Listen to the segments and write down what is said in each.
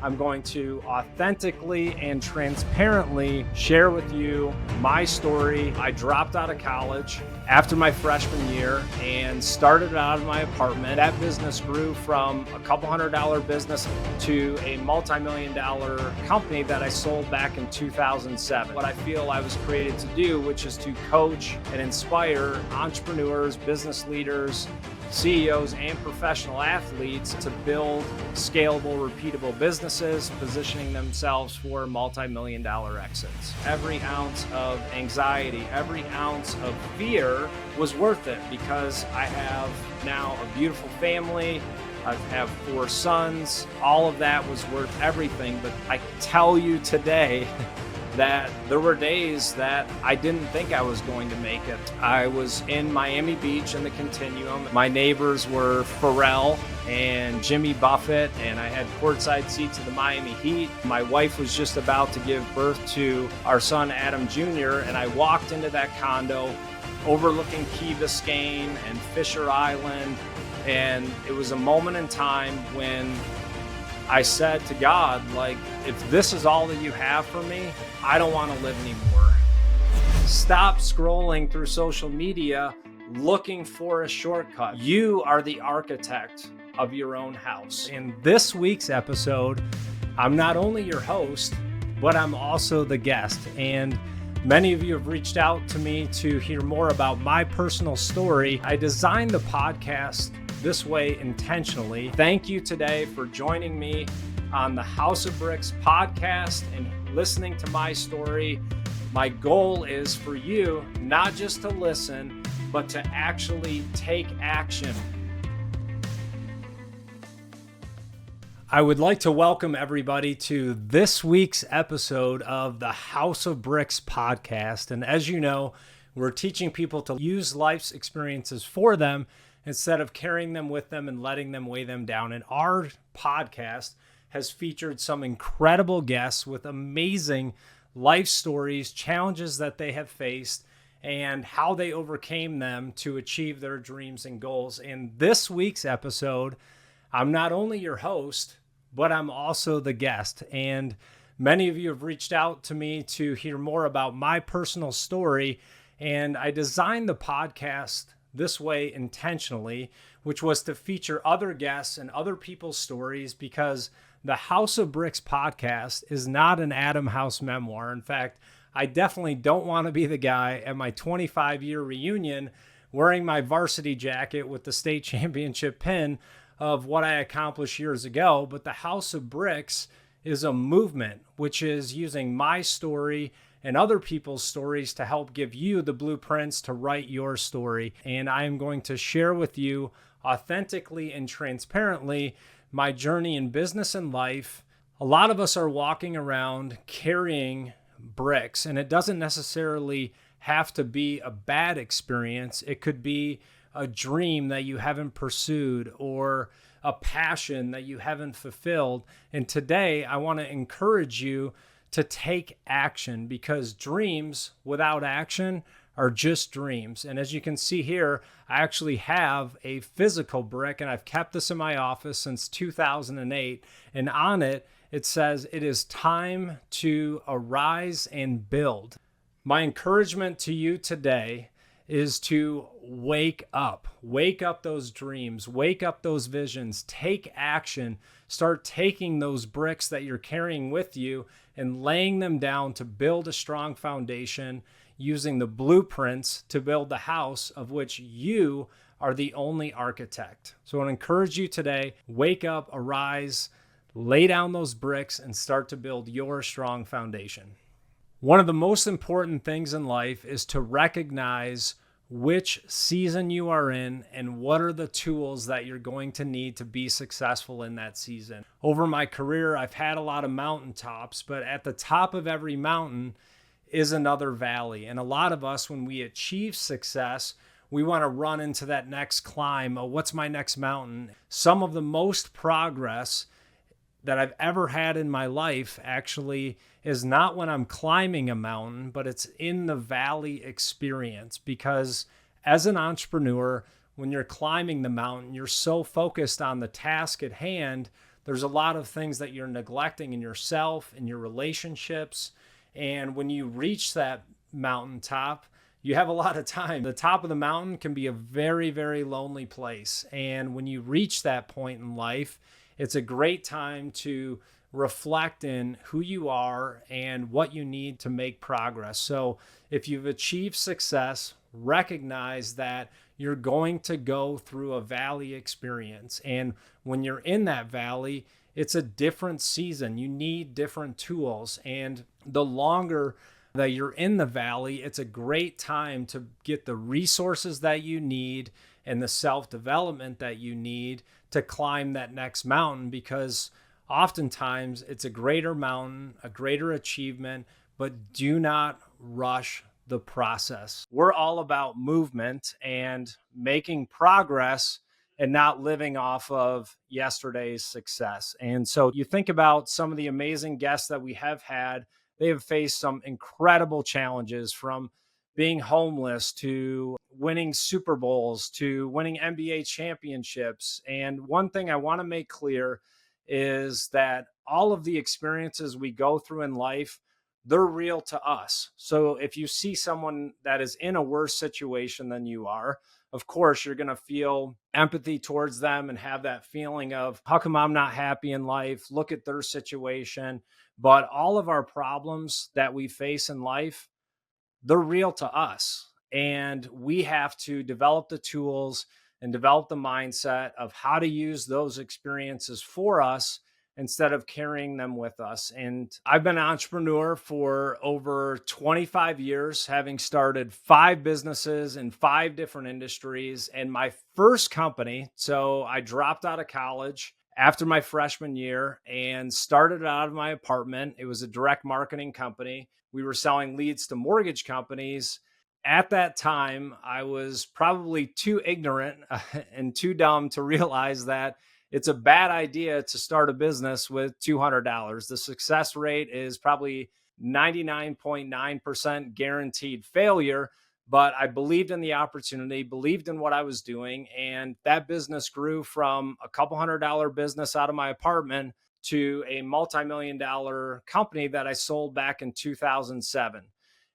I'm going to authentically and transparently share with you my story. I dropped out of college after my freshman year and started out of my apartment. That business grew from a couple $100 business to a multi-million-dollar company that I sold back in 2007. What I feel I was created to do, which is to coach and inspire entrepreneurs, business leaders, CEOs, and professional athletes to build scalable, repeatable businesses, positioning themselves for multi-million-dollar exits. Every ounce of anxiety, every ounce of fear was worth it because I have now a beautiful family. I have 4 sons. All of that was worth everything. But I tell you today, that there were days that I didn't think I was going to make it. I was in Miami Beach in the Continuum. My neighbors were Pharrell and Jimmy Buffett, and I had courtside seats of the Miami Heat. My wife was just about to give birth to our son Adam Jr., and I walked into that condo overlooking Key Biscayne and Fisher Island, and it was a moment in time when I said to God, like, if this is all that you have for me, I don't want to live anymore. Stop scrolling through social media looking for a shortcut. You are the architect of your own house. In this week's episode, I'm not only your host, but I'm also the guest. And many of you have reached out to me to hear more about my personal story. I designed the podcast this way intentionally. Thank you today for joining me on the House of Bricks podcast and listening to my story. My goal is for you not just to listen, but to actually take action. I would like to welcome everybody to this week's episode of the House of Bricks podcast. And as you know, we're teaching people to use life's experiences for them instead of carrying them with them and letting them weigh them down. And our podcast has featured some incredible guests with amazing life stories, challenges that they have faced, and how they overcame them to achieve their dreams and goals. In this week's episode, I'm not only your host, but I'm also the guest. And many of you have reached out to me to hear more about my personal story. And I designed the podcast this way intentionally, which was to feature other guests and other people's stories, because the House of Bricks podcast is not an Adam House memoir. In fact, I definitely don't want to be the guy at my 25-year reunion wearing my varsity jacket with the state championship pin of what I accomplished years ago. But the House of Bricks is a movement, which is using my story and other people's stories to help give you the blueprints to write your story. And I am going to share with you authentically and transparently my journey in business and life. A lot of us are walking around carrying bricks, and it doesn't necessarily have to be a bad experience. It could be a dream that you haven't pursued or a passion that you haven't fulfilled. And today I want to encourage you to take action, because dreams without action are just dreams. And as you can see here, I actually have a physical brick, and I've kept this in my office since 2008. And on it, it says, "It is time to arise and build." My encouragement to you today is to wake up those dreams, wake up those visions, take action, start taking those bricks that you're carrying with you and laying them down to build a strong foundation, using the blueprints to build the house of which you are the only architect. So I want to encourage you today, wake up, arise, lay down those bricks, and start to build your strong foundation. One of the most important things in life is to recognize which season you are in and what are the tools that you're going to need to be successful in that season. Over my career, I've had a lot of mountaintops, but at the top of every mountain is another valley. And a lot of us, when we achieve success, we want to run into that next climb. Oh, what's my next mountain? Some of the most progress that I've ever had in my life actually is not when I'm climbing a mountain, but it's in the valley experience. Because as an entrepreneur, when you're climbing the mountain, you're so focused on the task at hand, there's a lot of things that you're neglecting in yourself, in your relationships. And when you reach that mountaintop, you have a lot of time. The top of the mountain can be a very, very lonely place. And when you reach that point in life, it's a great time to reflect in who you are and what you need to make progress. So if you've achieved success, recognize that you're going to go through a valley experience. And when you're in that valley, it's a different season. You need different tools. And the longer that you're in the valley, it's a great time to get the resources that you need and the self-development that you need to climb that next mountain, because oftentimes it's a greater mountain, a greater achievement, but do not rush the process. We're all about movement and making progress and not living off of yesterday's success. And so you think about some of the amazing guests that we have had, they have faced some incredible challenges, from being homeless to winning Super Bowls to winning NBA championships. And one thing I want to make clear is that all of the experiences we go through in life, they're real to us. So if you see someone that is in a worse situation than you are, of course, you're going to feel empathy towards them and have that feeling of, how come I'm not happy in life? Look at their situation. But all of our problems that we face in life, they're real to us. And we have to develop the tools and develop the mindset of how to use those experiences for us instead of carrying them with us. And I've been an entrepreneur for over 25 years, having started 5 businesses in 5 different industries. And my first company, so I dropped out of college after my freshman year and started out of my apartment. It was a direct marketing company. We were selling leads to mortgage companies. At that time, I was probably too ignorant and too dumb to realize that it's a bad idea to start a business with $200. The success rate is probably 99.9% guaranteed failure. But I believed in the opportunity, believed in what I was doing. And that business grew from a couple $100 business out of my apartment to a multi-million-dollar company that I sold back in 2007.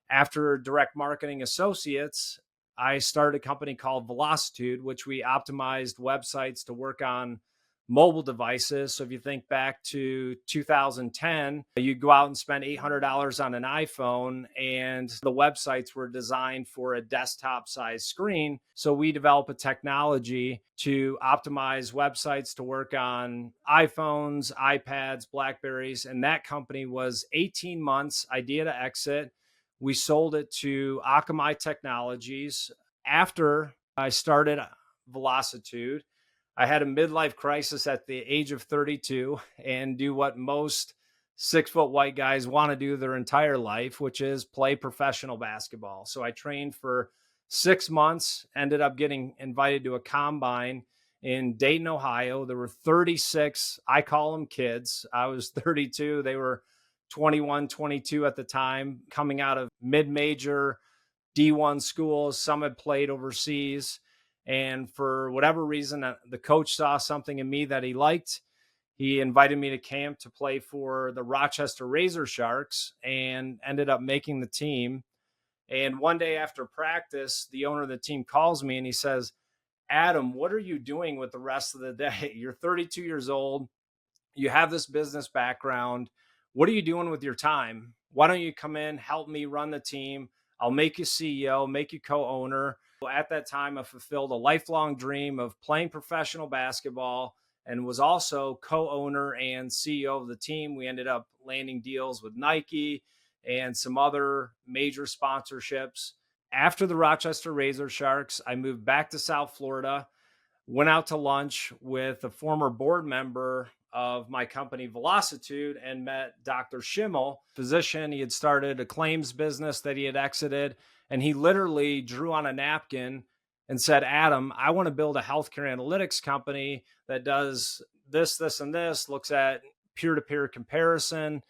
After Direct Marketing Associates, I started a company called Velocitude, which we optimized websites to work on mobile devices. So if you think back to 2010, you go out and spend $800 on an iPhone, and the websites were designed for a desktop size screen. So we developed a technology to optimize websites to work on iPhones, iPads, Blackberries. And that company was 18 months, idea to exit. We sold it to Akamai Technologies. After I started Velocitude, I had a midlife crisis at the age of 32 and do what most 6-foot white guys want to do their entire life, which is play professional basketball. So I trained for 6 months, ended up getting invited to a combine in Dayton, Ohio. There were 36, I call them kids. I was 32. They were 21, 22 at the time, coming out of mid-major D1 schools. Some had played overseas. And for whatever reason, the coach saw something in me that he liked. He invited me to camp to play for the Rochester Razor Sharks and ended up making the team. And one day after practice, the owner of the team calls me and he says, "Adam, what are you doing with the rest of the day? You're 32 years old. You have this business background. What are you doing with your time? Why don't you come in, help me run the team? I'll make you CEO, make you co-owner." At that time, I fulfilled a lifelong dream of playing professional basketball and was also co-owner and CEO of the team. We ended up landing deals with Nike and some other major sponsorships. After the Rochester Razor Sharks, I moved back to South Florida, went out to lunch with a former board member of my company Velocitude and met Dr. Schimmel, physician. He had started a claims business that he had exited. And he literally drew on a napkin and said, "Adam, I want to build a healthcare analytics company that does this, this, and this, looks at peer-to-peer comparison,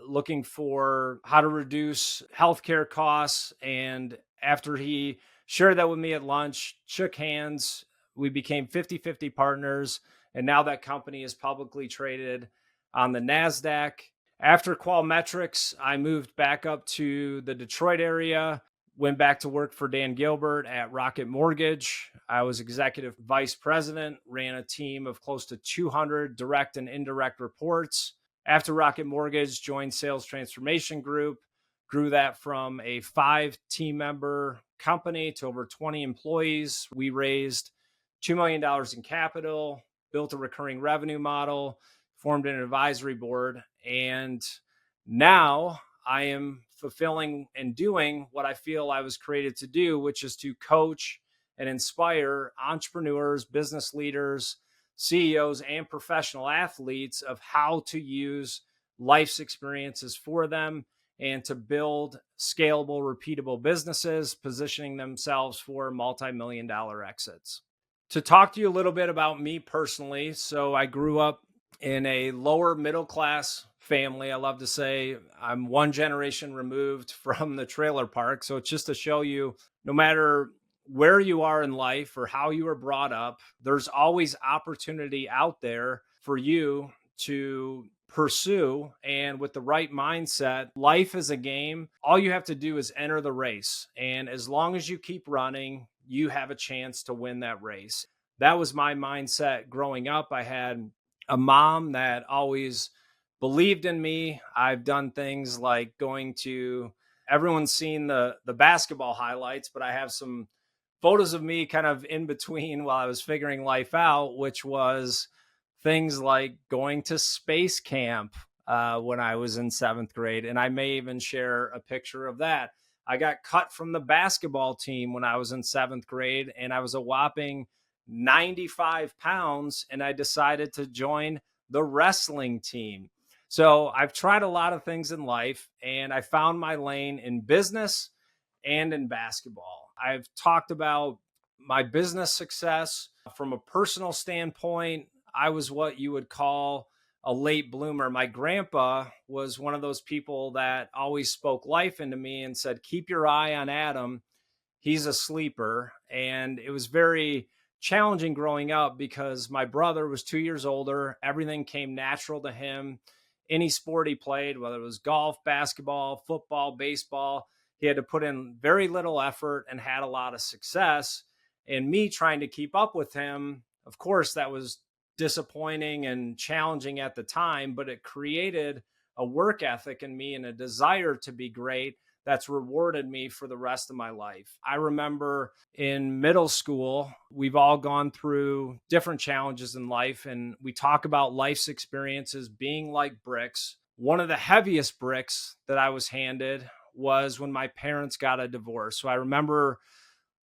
looking for how to reduce healthcare costs." And after he shared that with me at lunch, shook hands, we became 50-50 partners. And now that company is publicly traded on the NASDAQ. After Qualmetrics, I moved back up to the Detroit area, went back to work for Dan Gilbert at Rocket Mortgage. I was executive vice president, ran a team of close to 200 direct and indirect reports. After Rocket Mortgage, joined Sales Transformation Group, grew that from a 5 team member company to over 20 employees. We raised $2 million in capital, built a recurring revenue model, formed an advisory board, and now I am fulfilling and doing what I feel I was created to do, which is to coach and inspire entrepreneurs, business leaders, CEOs, and professional athletes of how to use life's experiences for them and to build scalable, repeatable businesses, positioning themselves for multi-million dollar exits. To talk to you a little bit about me personally, so I grew up in a lower middle class family. I love to say I'm one generation removed from the trailer park. So it's just to show you, no matter where you are in life or how you were brought up, there's always opportunity out there for you to pursue. And with the right mindset, life is a game. All you have to do is enter the race. And as long as you keep running, you have a chance to win that race. That was my mindset growing up. I had a mom that always believed in me. I've done things like going to, everyone's seen the basketball highlights, but I have some photos of me kind of in between while I was figuring life out, which was things like going to space camp when I was in 7th grade. And I may even share a picture of that. I got cut from the basketball team when I was in 7th grade, and I was a whopping 95 pounds, and I decided to join the wrestling team. So I've tried a lot of things in life, and I found my lane in business and in basketball. I've talked about my business success from a personal standpoint. I was what you would call a late bloomer. My grandpa was one of those people that always spoke life into me and said, keep your eye on Adam. He's a sleeper. And it was very challenging growing up because my brother was 2 years older. Everything came natural to him. Any sport he played, whether it was golf, basketball, football, baseball, he had to put in very little effort and had a lot of success. And me trying to keep up with him, of course, that was disappointing and challenging at the time, but it created a work ethic in me and a desire to be great that's rewarded me for the rest of my life. I remember in middle school, we've all gone through different challenges in life, and we talk about life's experiences being like bricks. One of the heaviest bricks that I was handed was when my parents got a divorce. So I remember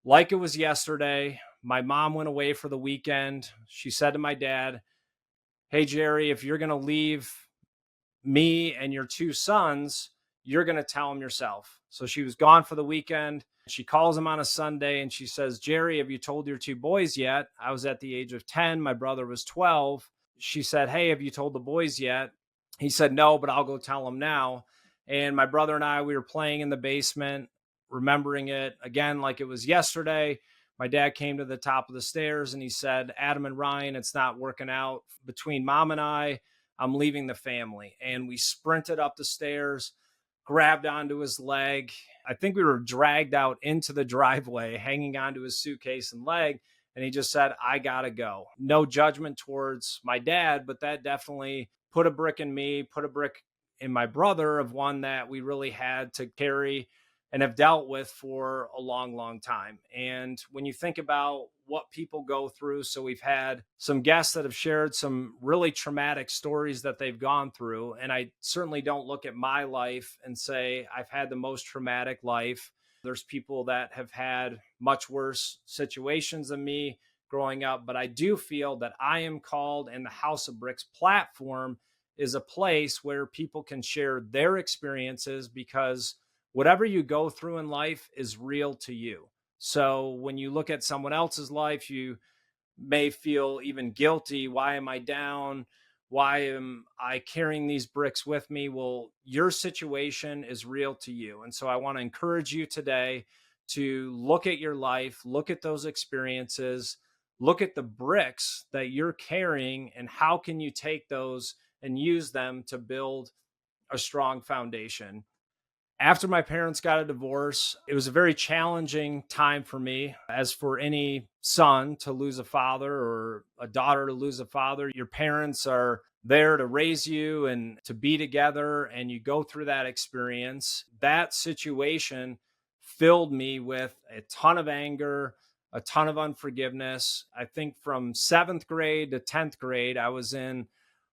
like it was yesterday, my mom went away for the weekend. She said to my dad, hey, Jerry, if you're going to leave me and your 2 sons, you're going to tell them yourself. So she was gone for the weekend. She calls him on a Sunday and she says, Jerry, have you told your 2 boys yet? I was at the age of 10. My brother was 12. She said, hey, have you told the boys yet? He said, no, but I'll go tell them now. And my brother and I, we were playing in the basement, remembering it again like it was yesterday. My dad came to the top of the stairs and he said, Adam and Ryan, it's not working out between mom and I. I'm leaving the family. And we sprinted up the stairs, grabbed onto his leg. I think we were dragged out into the driveway, hanging onto his suitcase and leg. And he just said, I gotta go. No judgment towards my dad, but that definitely put a brick in me, put a brick in my brother of one that we really had to carry and have dealt with for a long, long time. And when you think about what people go through, so we've had some guests that have shared some really traumatic stories that they've gone through. And I certainly don't look at my life and say I've had the most traumatic life. There's people that have had much worse situations than me growing up, but I do feel that I am called, and the House of Bricks platform is a place where people can share their experiences, because whatever you go through in life is real to you. So when you look at someone else's life, you may feel even guilty. Why am I down? Why am I carrying these bricks with me? Well, your situation is real to you. And so I want to encourage you today to look at your life, look at those experiences, look at the bricks that you're carrying and how can you take those and use them to build a strong foundation. After my parents got a divorce, it was a very challenging time for me. As for any son to lose a father or a daughter to lose a father, your parents are there to raise you and to be together, and you go through that experience. That situation filled me with a ton of anger, a ton of unforgiveness. I think from seventh grade to 10th grade, I was in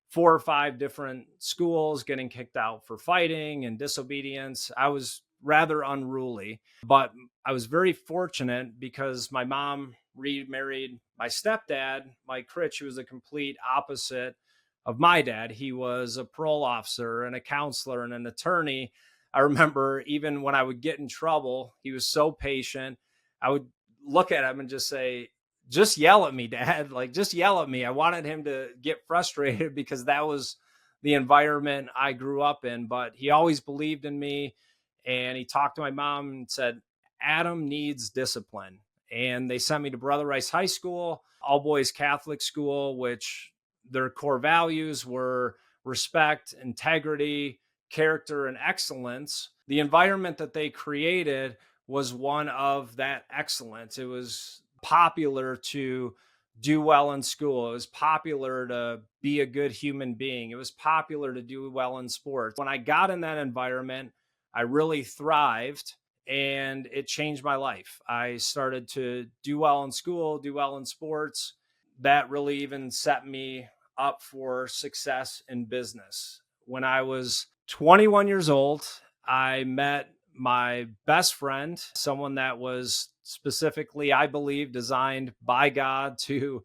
4 or 5 different schools, getting kicked out for fighting and disobedience. I was rather unruly, but I was very fortunate because my mom remarried my stepdad, Mike Critch, who was a complete opposite of my dad. He was a parole officer and a counselor and an attorney. I remember even when I would get in trouble, he was so patient. I would look at him and just say, just yell at me, dad. Like, just yell at me. I wanted him to get frustrated because that was the environment I grew up in. But he always believed in me. And he talked to my mom and said, Adam needs discipline. And they sent me to Brother Rice High School, all boys Catholic school, which their core values were respect, integrity, character, and excellence. The environment that they created was one of that excellence. It was popular to do well in school. It was popular to be a good human being. It was popular to do well in sports. When I got in that environment, I really thrived and it changed my life. I started to do well in school, do well in sports. That really even set me up for success in business. When I was 21 years old, I met my best friend, someone that was specifically, I believe, designed by God to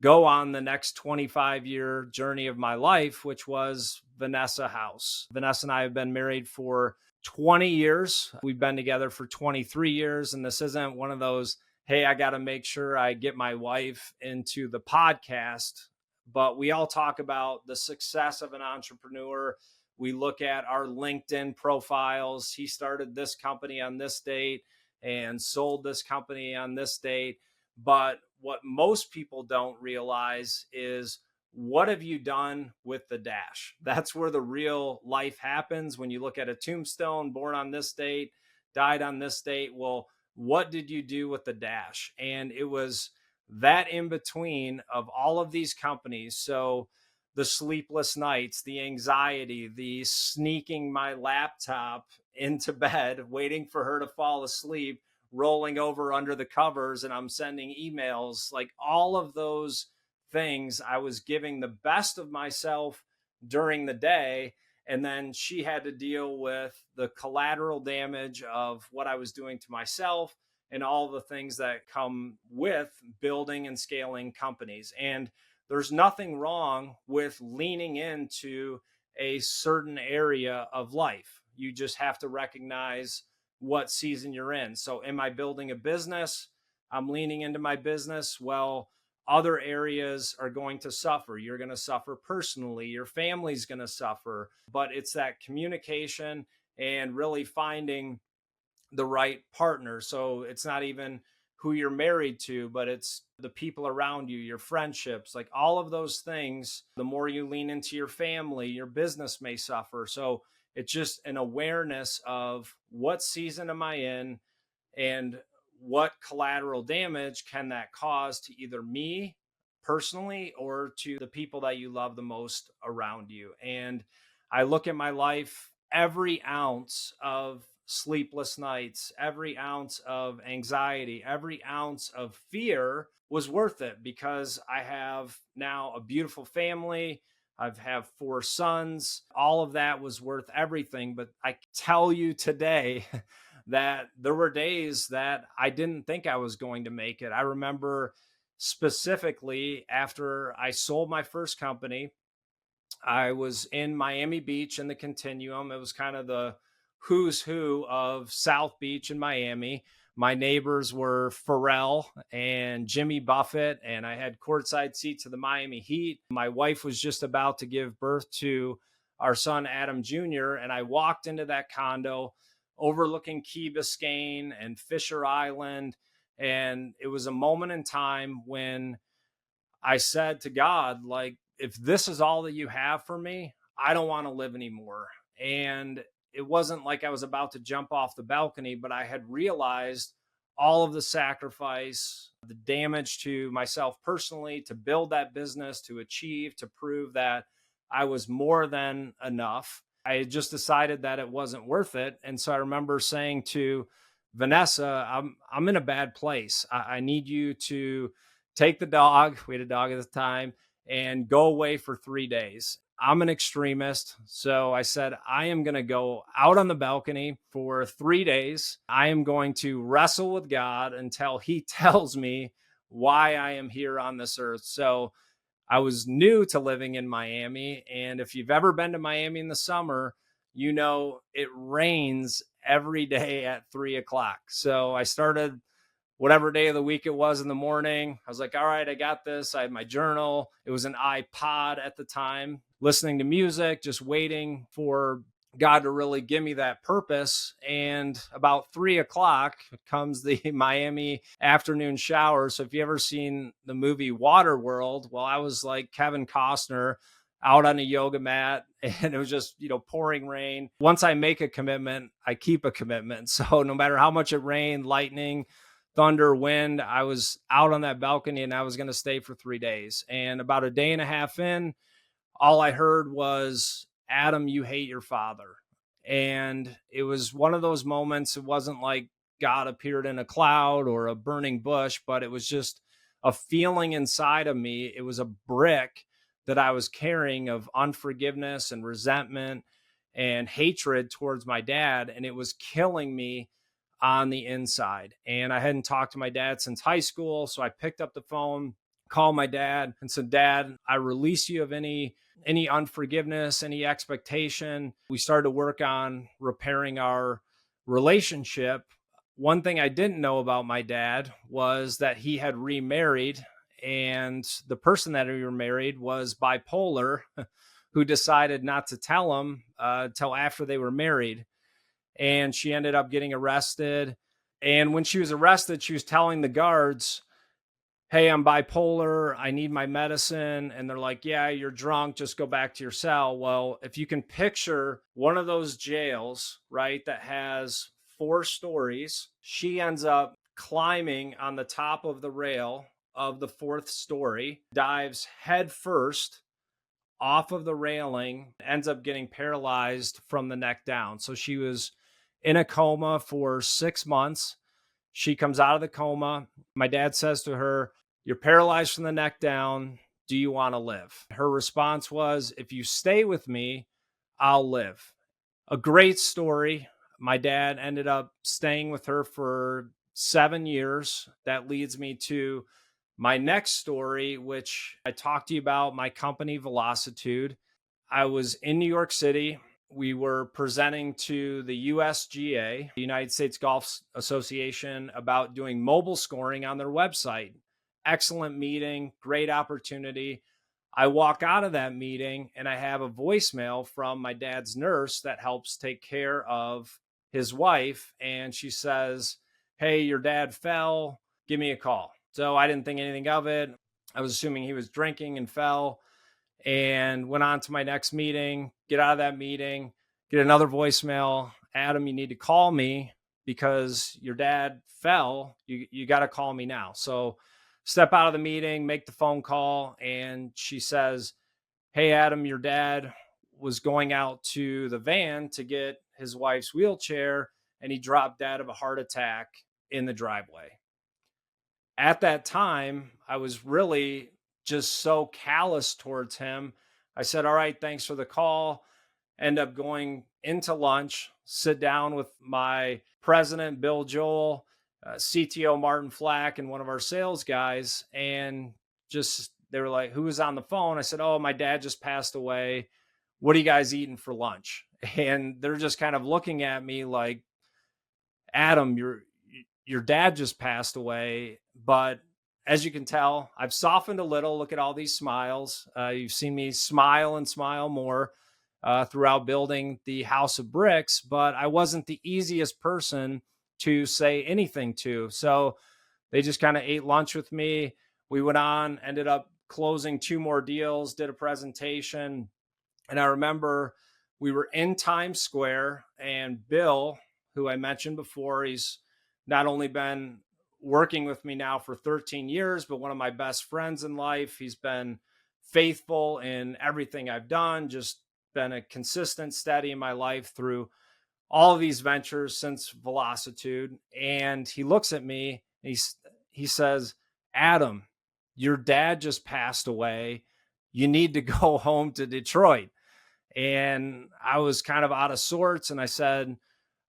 go on the next 25-year journey of my life, which was Vanessa House. Vanessa and I have been married for 20 years. We've been together for 23 years. And this isn't one of those, hey, I got to make sure I get my wife into the podcast. But we all talk about the success of an entrepreneur. We look at our LinkedIn profiles. He started this company on this date and sold this company on this date. But what most people don't realize is, what have you done with the dash? That's where the real life happens. When you look at a tombstone, born on this date, died on this date. Well, what did you do with the dash? And it was that in between of all of these companies. So the sleepless nights, the anxiety, the sneaking my laptop into bed, waiting for her to fall asleep, rolling over under the covers, and I'm sending emails, like all of those things. I was giving the best of myself during the day. And then she had to deal with the collateral damage of what I was doing to myself and all the things that come with building and scaling companies. And there's nothing wrong with leaning into a certain area of life. You just have to recognize what season you're in. So am I building a business? I'm leaning into my business. Well, other areas are going to suffer. You're going to suffer personally. Your family's going to suffer. But it's that communication and really finding the right partner. So it's not even who you're married to, but it's the people around you, your friendships, like all of those things. The more you lean into your family, your business may suffer. So it's just an awareness of what season am I in and what collateral damage can that cause to either me personally or to the people that you love the most around you. And I look at my life, every ounce of sleepless nights, every ounce of anxiety, every ounce of fear was worth it because I have now a beautiful family. I have 4 sons. All of that was worth everything. But I tell you today that there were days that I didn't think I was going to make it. I remember specifically after I sold my first company, I was in Miami Beach in the Continuum. It was kind of the who's who of South Beach in Miami. My neighbors were Pharrell and Jimmy Buffett, and I had courtside seats to the Miami Heat. My wife was just about to give birth to our son, Adam Jr., and I walked into that condo overlooking Key Biscayne and Fisher Island. And it was a moment in time when I said to God, like, if this is all that you have for me, I don't want to live anymore. And it wasn't like I was about to jump off the balcony, but I had realized all of the sacrifice, the damage to myself personally, to build that business, to achieve, to prove that I was more than enough. I had just decided that it wasn't worth it. And so I remember saying to Vanessa, I'm in a bad place. I need you to take the dog. We had a dog at the time, and go away for 3 days. I'm an extremist. So I said, I am going to go out on the balcony for 3 days. I am going to wrestle with God until he tells me why I am here on this earth. So I was new to living in Miami. And if you've ever been to Miami in the summer, you know it rains every day at 3 o'clock. So I started whatever day of the week it was in the morning. I was like, all right, I got this. I had my journal. It was an iPod at the time, listening to music, just waiting for God to really give me that purpose. And about 3 o'clock comes the Miami afternoon shower. So if you ever seen the movie Waterworld, well, I was like Kevin Costner out on a yoga mat, and it was just, pouring rain. Once I make a commitment, I keep a commitment. So no matter how much it rained, lightning, thunder, wind, I was out on that balcony and I was going to stay for 3 days. And about a day and a half in, all I heard was, Adam, you hate your father. And it was one of those moments. It wasn't like God appeared in a cloud or a burning bush, but it was just a feeling inside of me. It was a brick that I was carrying of unforgiveness and resentment and hatred towards my dad. And it was killing me on the inside. And I hadn't talked to my dad since high school. So I picked up the phone, called my dad and said, Dad, I release you of any unforgiveness, any expectation. We started to work on repairing our relationship. One thing I didn't know about my dad was that he had remarried, and the person that he remarried was bipolar, who decided not to tell him till after they were married. And she ended up getting arrested. And when she was arrested, she was telling the guards, hey, I'm bipolar. I need my medicine. And they're like, yeah, you're drunk. Just go back to your cell. Well, if you can picture one of those jails, right, that has 4 stories, she ends up climbing on the top of the rail of the 4th story, dives head first off of the railing, ends up getting paralyzed from the neck down. So she was in a coma for 6 months. She comes out of the coma. My dad says to her, you're paralyzed from the neck down. Do you want to live? Her response was, if you stay with me, I'll live. A great story. My dad ended up staying with her for 7 years. That leads me to my next story, which I talked to you about, my company, Velocitude. I was in New York City. We were presenting to the USGA, the United States Golf Association, about doing mobile scoring on their website. Excellent meeting, great opportunity. I walk out of that meeting and I have a voicemail from my dad's nurse that helps take care of his wife. And she says, hey, your dad fell. Give me a call. So I didn't think anything of it. I was assuming he was drinking and fell, and went on to my next meeting, get out of that meeting, get another voicemail. Adam, you need to call me because your dad fell. You got to call me now. So step out of the meeting, make the phone call. And she says, hey, Adam, your dad was going out to the van to get his wife's wheelchair, and he dropped dead of a heart attack in the driveway. At that time, I was really just so callous towards him. I said, all right, thanks for the call. End up going into lunch, sit down with my president, Bill Joel, CTO, Martin Flack, and one of our sales guys. And just, they were like, who was on the phone? I said, oh, my dad just passed away. What are you guys eating for lunch? And they're just kind of looking at me like, Adam, your dad just passed away. But as you can tell, I've softened a little. Look at all these smiles. You've seen me smile and smile more throughout building the house of bricks, but I wasn't the easiest person to say anything to. So They just kind of ate lunch with me. We went on, ended up closing two more deals, did a presentation. And I remember we were in Times Square, and Bill, who I mentioned before, he's not only been working with me now for 13 years, but one of my best friends in life. He's been faithful in everything I've done, just been a consistent, steady in my life through all of these ventures since Velocitude. And he looks at me, and he says, Adam, your dad just passed away. You need to go home to Detroit. And I was kind of out of sorts. And I said,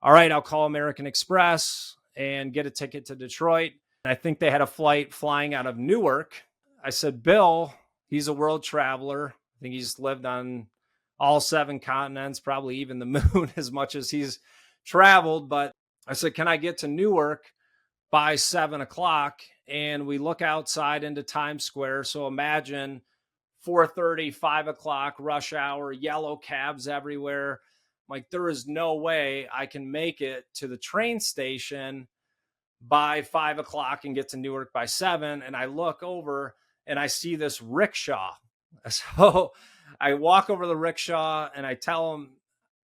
all right, I'll call American Express and get a ticket to Detroit. I think they had a flight flying out of Newark. I said, Bill, he's a world traveler. I think he's lived on all seven continents, probably even the moon as much as he's traveled. But I said, can I get to Newark by 7 o'clock? And we look outside into Times Square. So imagine 4:30, 5 o'clock, rush hour, yellow cabs everywhere. Like, there is no way I can make it to the train station by 5 o'clock and get to Newark by 7. And I look over and I see this rickshaw. So I walk over the rickshaw and I tell him,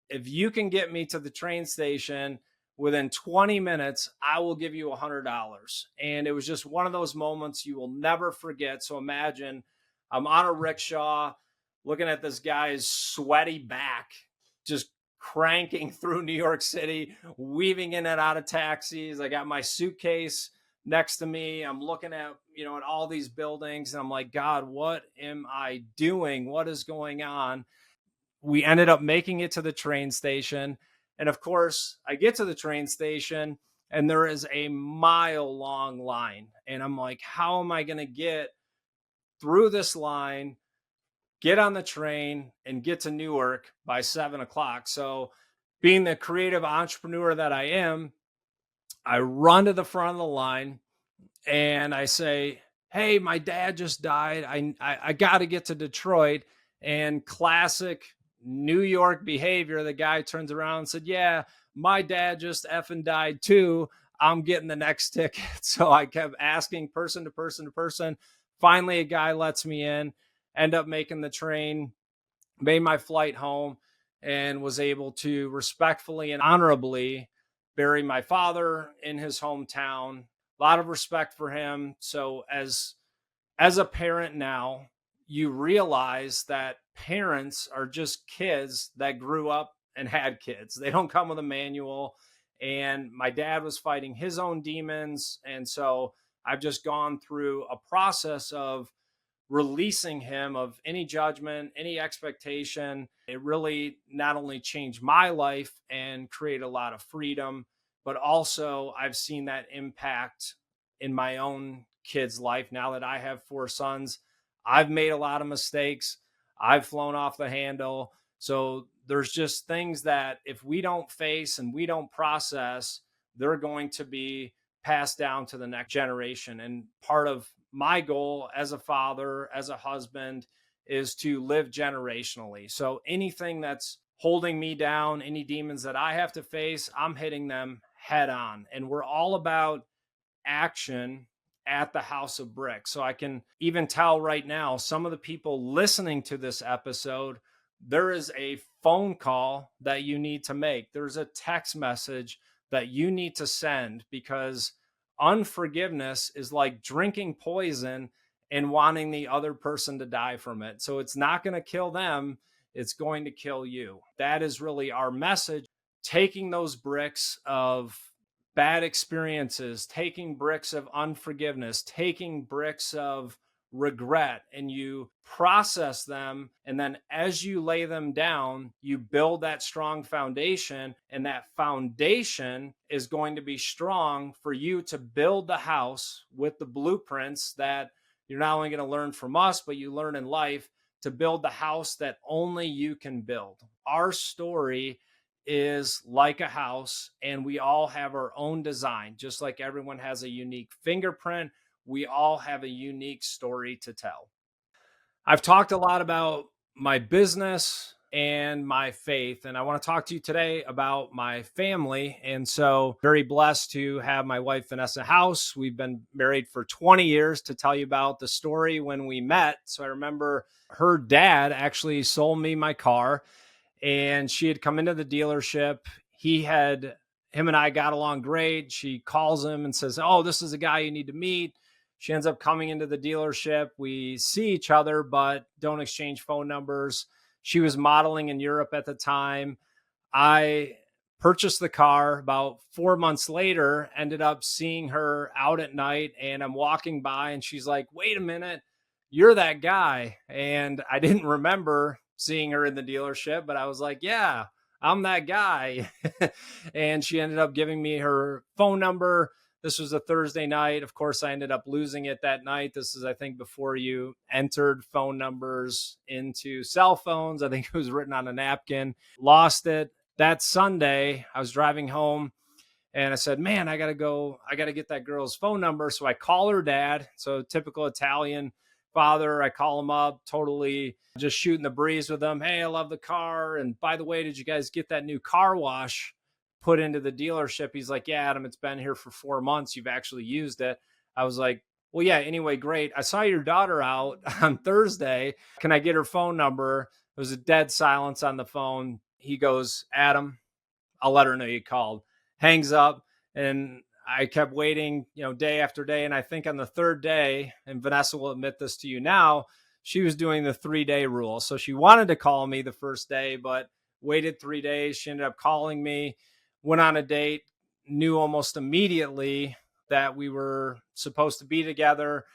if you can get me to the train station within 20 minutes, I will give you $100. And it was just one of those moments you will never forget. So imagine I'm on a rickshaw looking at this guy's sweaty back, just cranking through New York City, weaving in and out of taxis. I got my suitcase next to me. I'm looking at, at all these buildings, and I'm like, God, what am I doing? What is going on? We ended up making it to the train station. And of course, I get to the train station and there is a mile long line. And I'm like, how am I going to get through this line, get on the train, and get to Newark by 7 o'clock? So, being the creative entrepreneur that I am, I run to the front of the line and I say, hey, my dad just died. I got to get to Detroit. And classic New York behavior, the guy turns around and said, yeah, my dad just effing died too. I'm getting the next ticket. So I kept asking person to person to person. Finally, a guy lets me in, end up making the train, made my flight home, and was able to respectfully and honorably bury my father in his hometown. A lot of respect for him. So as a parent now, you realize that parents are just kids that grew up and had kids. They don't come with a manual. And my dad was fighting his own demons. And so I've just gone through a process of releasing him of any judgment, any expectation. It really not only changed my life and created a lot of freedom, but also I've seen that impact in my own kid's life. Now that I have four sons, I've made a lot of mistakes. I've flown off the handle. So there's just things that if we don't face and we don't process, they're going to be passed down to the next generation. And part of my goal as a father, as a husband, is to live generationally. So anything that's holding me down, any demons that I have to face, I'm hitting them head on. And we're all about action at the House of Brick. So I can even tell right now, some of the people listening to this episode, there is a phone call that you need to make. There's a text message that you need to send, because unforgiveness is like drinking poison and wanting the other person to die from it. So it's not going to kill them, it's going to kill you. That is really our message. Taking those bricks of bad experiences, taking bricks of unforgiveness, taking bricks of regret, and you process them. And then as you lay them down, you build that strong foundation. And that foundation is going to be strong for you to build the house with the blueprints that you're not only going to learn from us, but you learn in life, to build the house that only you can build. Our story is like a house, and we all have our own design. Just like everyone has a unique fingerprint, we all have a unique story to tell. I've talked a lot about my business and my faith. And I want to talk to you today about my family. And so, very blessed to have my wife, Vanessa House. We've been married for 20 years. To tell you about the story when we met. So, I remember her dad actually sold me my car, and she had come into the dealership. Him and I got along great. She calls him and says, "Oh, this is a guy you need to meet." She ends up coming into the dealership. We see each other, but don't exchange phone numbers. She was modeling in Europe at the time. I purchased the car about 4 months later, ended up seeing her out at night, and I'm walking by and she's like, "Wait a minute, you're that guy." And I didn't remember seeing her in the dealership, but I was like, "Yeah, I'm that guy." And she ended up giving me her phone number. This was a Thursday night. Of course, I ended up losing it that night. This is, I think, before you entered phone numbers into cell phones. I think it was written on a napkin. Lost it. That Sunday, I was driving home and I said, "Man, I got to get that girl's phone number." So I call her dad. So typical Italian father. I call him up, totally just shooting the breeze with him. "Hey, I love the car. And by the way, did you guys get that new car wash put into the dealership?" He's like, "Yeah, Adam, it's been here for 4 months. You've actually used it." I was like, "Well, yeah, anyway, great. I saw your daughter out on Thursday. Can I get her phone number?" There was a dead silence on the phone. He goes, "Adam, I'll let her know you called." Hangs up, and I kept waiting, day after day. And I think on the third day, and Vanessa will admit this to you now, she was doing the 3-day rule. So she wanted to call me the first day, but waited 3 days. She ended up calling me, went on a date, knew almost immediately that we were supposed to be together.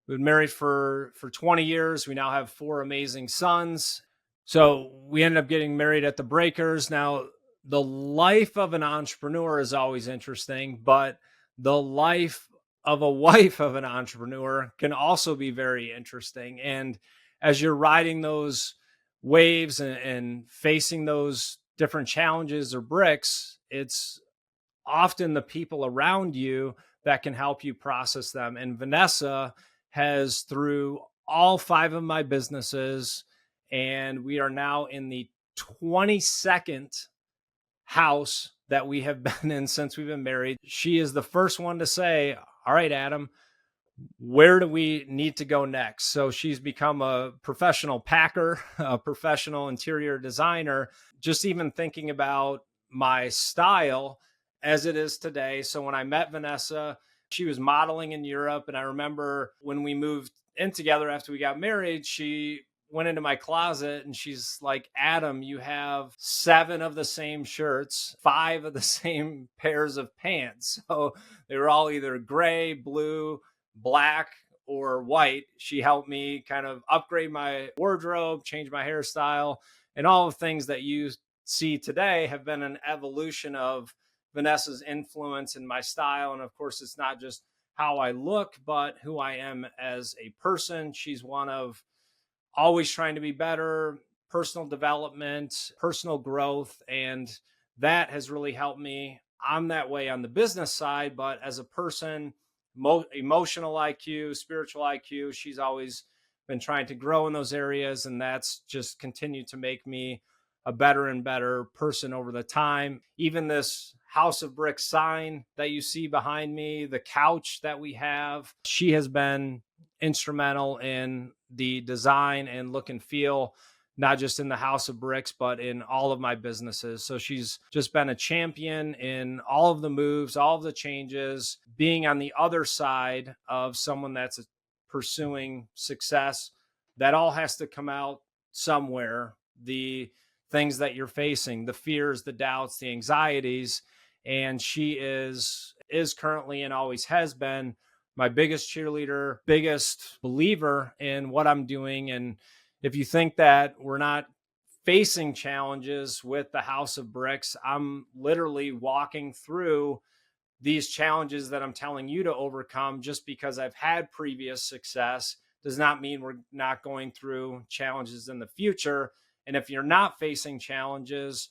We've been married for 20 years. We now have 4 amazing sons. So we ended up getting married at the Breakers. Now, the life of an entrepreneur is always interesting, but the life of a wife of an entrepreneur can also be very interesting. And as you're riding those waves and facing those different challenges or bricks, it's often the people around you that can help you process them. And Vanessa has, through all 5 of my businesses, and we are now in the 22nd house that we have been in since we've been married. She is the first one to say, "All right, Adam, where do we need to go next?" So she's become a professional packer, a professional interior designer, just even thinking about my style as it is today. So when I met Vanessa, she was modeling in Europe. And I remember when we moved in together after we got married, she went into my closet and she's like, "Adam, you have 7 of the same shirts, 5 of the same pairs of pants." So they were all either gray, blue, black, or white. She helped me kind of upgrade my wardrobe, change my hairstyle, and all the things that you see today have been an evolution of Vanessa's influence in my style. And of course, it's not just how I look, but who I am as a person. She's one of always trying to be better, personal development, personal growth. And that has really helped me. I'm that way on the business side, but as a person, emotional IQ, spiritual IQ, she's always been trying to grow in those areas. And that's just continued to make me a better and better person over the time. Even this House of Bricks sign that you see behind me, the couch that we have, she has been instrumental in the design and look and feel, not just in the House of Bricks, but in all of my businesses. So she's just been a champion in all of the moves, all of the changes, being on the other side of someone that's pursuing success. That all has to come out somewhere. The things that you're facing, the fears, the doubts, the anxieties. And she is currently and always has been my biggest cheerleader, biggest believer in what I'm doing. And if you think that we're not facing challenges with the House of Bricks, I'm literally walking through these challenges that I'm telling you to overcome. Just because I've had previous success does not mean we're not going through challenges in the future. And if you're not facing challenges,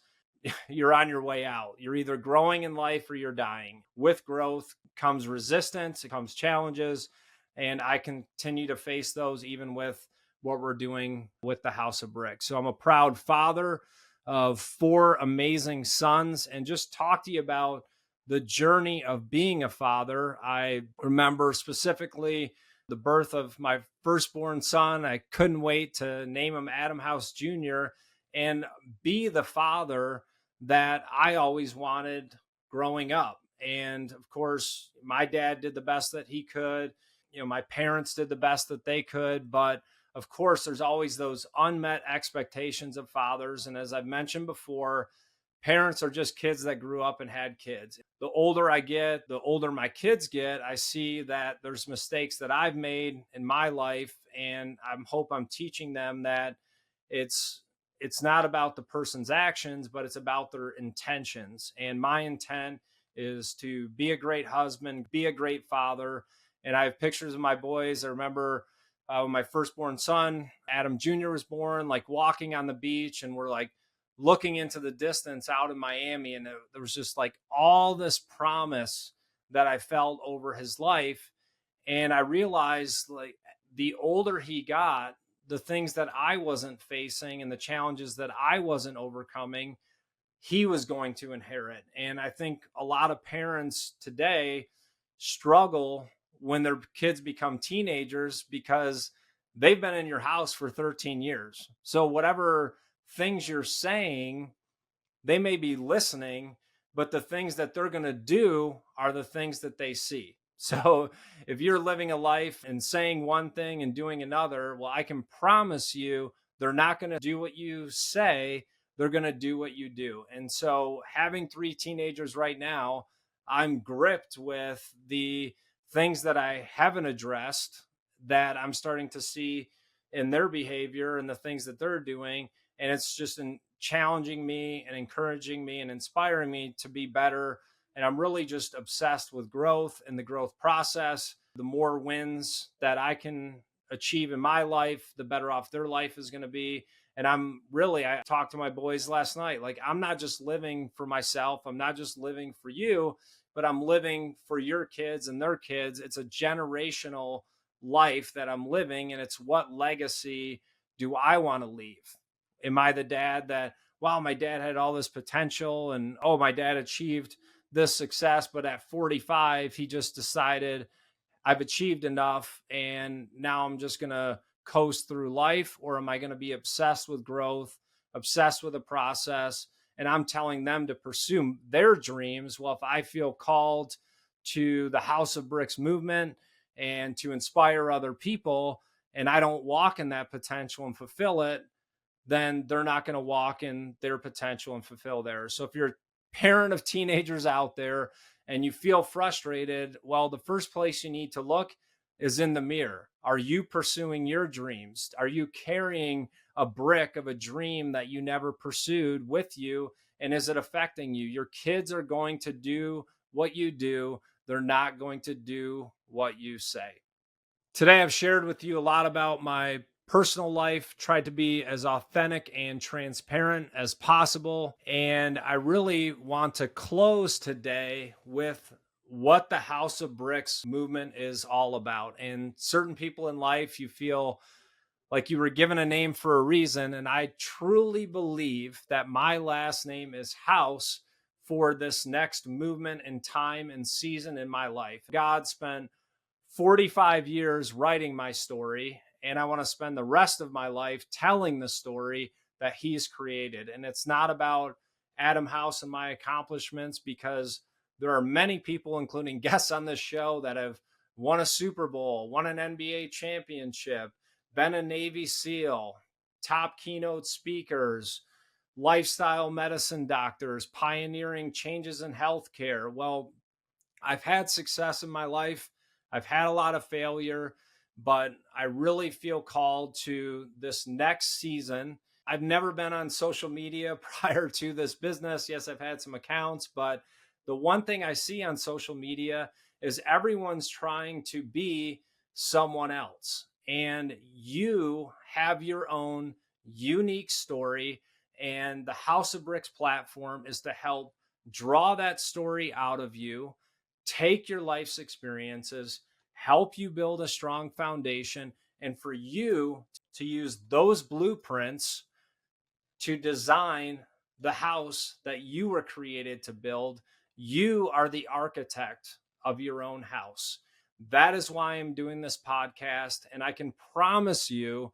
you're on your way out. You're either growing in life or you're dying. With growth comes resistance, it comes challenges. And I continue to face those even with what we're doing with the House of Bricks. So I'm a proud father of 4 amazing sons, and just talk to you about the journey of being a father. I remember specifically the birth of my firstborn son. I couldn't wait to name him Adam House Jr. and be the father that I always wanted growing up. And of course, my dad did the best that he could. My parents did the best that they could. But of course, there's always those unmet expectations of fathers. And as I've mentioned before, parents are just kids that grew up and had kids. The older I get, the older my kids get, I see that there's mistakes that I've made in my life. And I hope I'm teaching them that it's not about the person's actions, but it's about their intentions. And my intent is to be a great husband, be a great father. And I have pictures of my boys. I remember when my firstborn son, Adam Jr., was born, like walking on the beach, and we're like looking into the distance out in Miami. And there was just like all this promise that I felt over his life. And I realized, like, the older he got, the things that I wasn't facing and the challenges that I wasn't overcoming, he was going to inherit. And I think a lot of parents today struggle when their kids become teenagers because they've been in your house for 13 years. So whatever things you're saying, they may be listening, but the things that they're going to do are the things that they see. So if you're living a life and saying one thing and doing another, well, I can promise you they're not going to do what you say. They're going to do what you do. And so having 3 teenagers right now, I'm gripped with the things that I haven't addressed that I'm starting to see in their behavior and the things that they're doing. And it's just challenging me and encouraging me and inspiring me to be better. And I'm really just obsessed with growth and the growth process. The more wins that I can achieve in my life, the better off their life is going to be. And I talked to my boys last night. Like, I'm not just living for myself. I'm not just living for you, but I'm living for your kids and their kids. It's a generational life that I'm living. And it's what legacy do I want to leave? Am I the dad that, wow, my dad had all this potential and, oh, my dad achieved this success, but at 45, he just decided I've achieved enough and now I'm just going to coast through life? Or am I going to be obsessed with growth, obsessed with the process? And I'm telling them to pursue their dreams. Well, if I feel called to the House of Bricks movement and to inspire other people, and I don't walk in that potential and fulfill it, then they're not going to walk in their potential and fulfill theirs. So if you're a parent of teenagers out there and you feel frustrated, well, the first place you need to look is in the mirror. Are you pursuing your dreams? Are you carrying a brick of a dream that you never pursued with you? And is it affecting you? Your kids are going to do what you do. They're not going to do what you say. Today, I've shared with you a lot about my personal life, tried to be as authentic and transparent as possible. And I really want to close today with what the House of Bricks movement is all about. And certain people in life, you feel like you were given a name for a reason. And I truly believe that my last name is House for this next movement and time and season in my life. God spent 45 years writing my story, and I want to spend the rest of my life telling the story that he's created. And it's not about Adam House and my accomplishments, because there are many people, including guests on this show, that have won a Super Bowl, won an NBA championship, been a Navy SEAL, top keynote speakers, lifestyle medicine doctors, pioneering changes in healthcare. Well, I've had success in my life. I've had a lot of failure, but I really feel called to this next season. I've never been on social media prior to this business. Yes, I've had some accounts, but the one thing I see on social media is everyone's trying to be someone else. And you have your own unique story. And the House of Bricks platform is to help draw that story out of you, take your life's experiences, help you build a strong foundation, and for you to use those blueprints to design the house that you were created to build. You are the architect of your own house. That is why I'm doing this podcast. And I can promise you,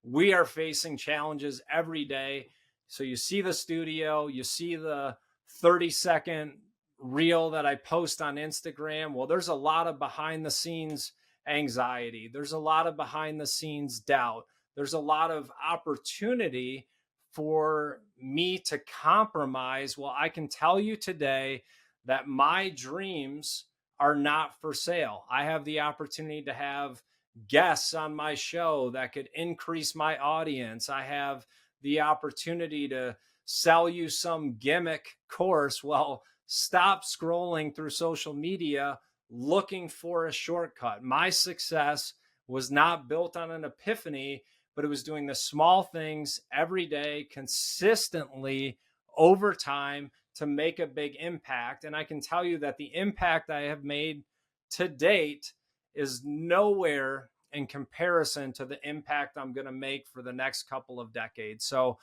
we are facing challenges every day. So you see the studio, you see the 30-second reel that I post on Instagram. Well, there's a lot of behind the scenes anxiety. There's a lot of behind the scenes doubt. There's a lot of opportunity for me to compromise. Well, I can tell you today that my dreams are not for sale. I have the opportunity to have guests on my show that could increase my audience. I have the opportunity to sell you some gimmick course. Well, stop scrolling through social media looking for a shortcut. My success was not built on an epiphany, but it was doing the small things every day, consistently over time to make a big impact. And I can tell you that the impact I have made to date is nowhere in comparison to the impact I'm going to make for the next couple of decades. So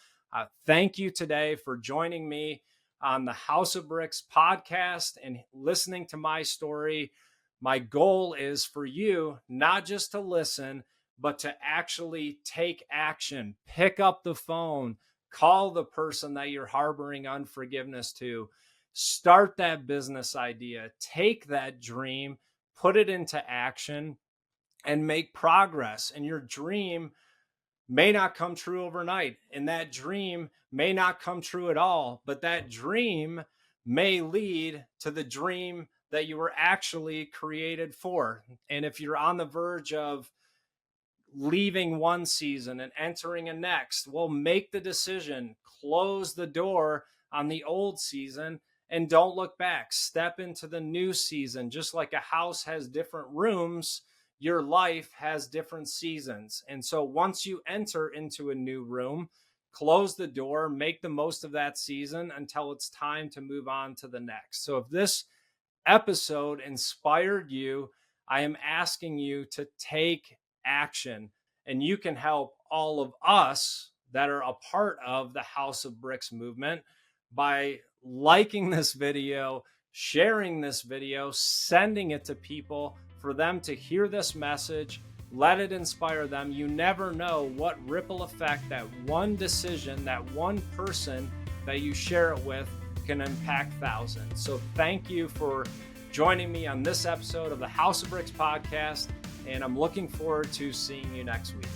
thank you today for joining me on the House of Bricks podcast and listening to my story. My goal is for you not just to listen, but to actually take action. Pick up the phone, call the person that you're harboring unforgiveness to, start that business idea, take that dream, put it into action, and make progress. And your dream may not come true overnight, and that dream may not come true at all, but that dream may lead to the dream that you were actually created for. And if you're on the verge of leaving one season and entering a next, well, make the decision, close the door on the old season, and don't look back. Step into the new season. Just like a house has different rooms, your life has different seasons. And so once you enter into a new room, close the door, make the most of that season until it's time to move on to the next. So if this episode inspired you, I am asking you to take action, and you can help all of us that are a part of the House of Bricks movement by liking this video, sharing this video, sending it to people for them to hear this message. Let it inspire them. You never know what ripple effect that one decision, that one person that you share it with can impact thousands. So thank you for joining me on this episode of the House of Bricks podcast, and I'm looking forward to seeing you next week.